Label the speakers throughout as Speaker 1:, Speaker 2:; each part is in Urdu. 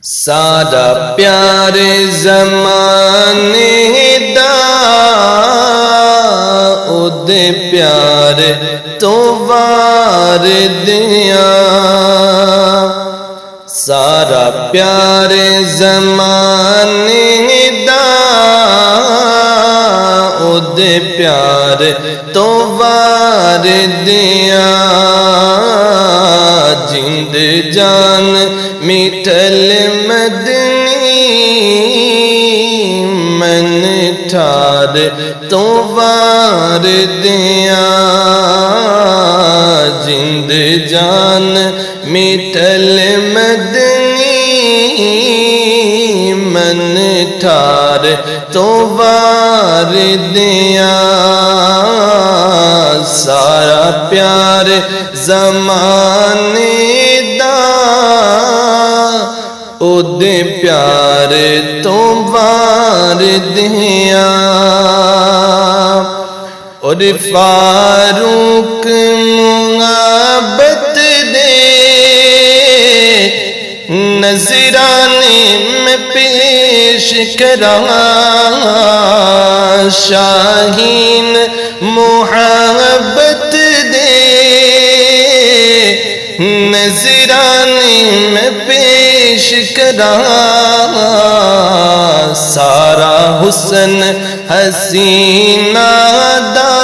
Speaker 1: سارا پیار زمانے دا اودے پیار تو وار دیاں، سارا پیار زمانے دا اودے پیار تو وار دیاں، جند جان میٹھل مدنی من ٹھار تو وار دیاں، جند جان میٹھل مدنی من ٹھار تو وار دیاں، سارا پیار زمانے دا اودے پیار تو وار دیاں، اور فاروق محبت دے نذرانے میں پیش کراں، شاہین محبت دے نذرانے میں پیش کراں، سارا حسن حسینہ دا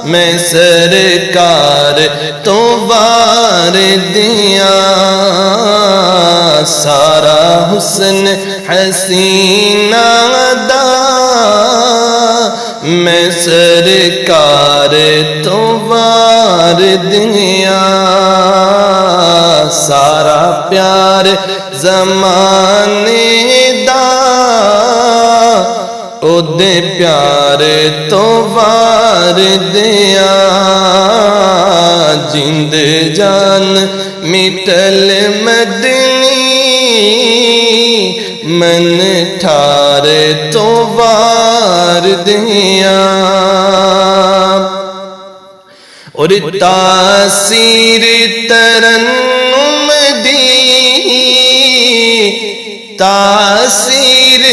Speaker 1: میں سرکار تو وار دیاں، سارا حسن حسینہ دا میں سرکار تو وار دیاں، سارا پیار زمانے دا اودے پیار تو وار دیاں، جند جان میٹھل مدنی من ٹھار تو وار دیاں، اور تاثیر ترنم دی تاثیر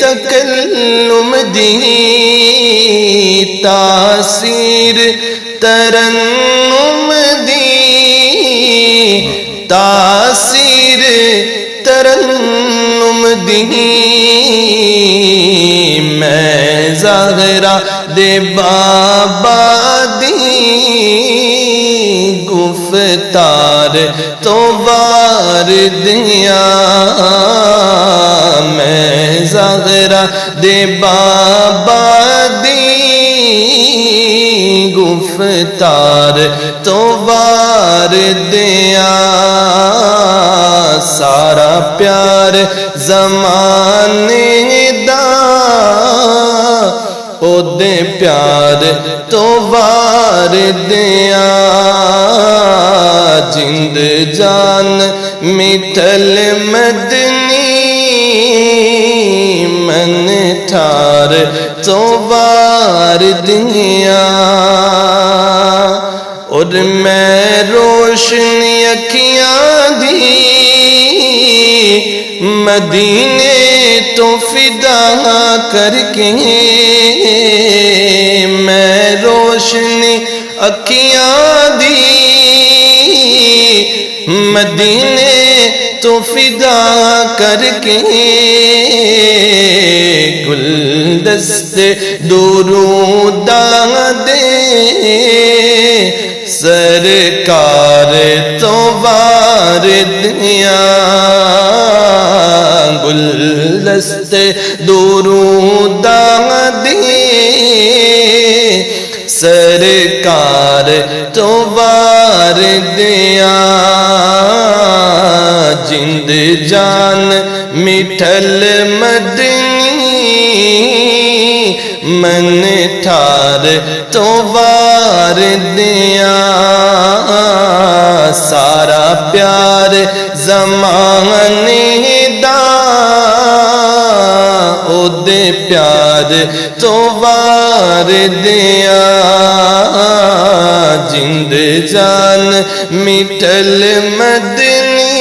Speaker 1: تکلم دی، تاثیر ترنم دی تاثیر ترنم دی، میں زہرا دے بابا دی گفتار تو وار دیاں، میں زہرا دے بابا دی گفتار تو وار دیاں، سارا پیار زمانے دا اودے پیار تو وار دیاں، جند جان میٹھل مدنی من ٹھار تو وار دیاں، اور میں روشنی اکھیاں دی مدینے تو فدا کر کے، میں روشنی اکھیاں دی مدینے تو فدا کر کے، گلدست دروداں دے سرکار تو وار دیاں، گلدست دروداں دے سرکار تو وار دیاں، جند جان میٹھل مدنی من ٹھار تو وار دیاں، سارا پیار زمانے دا اودے پیار تو وار دیاں، جند جان میٹھل مدنی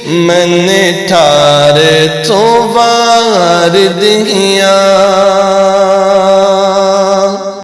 Speaker 1: میں نے ٹھار تو وار دیا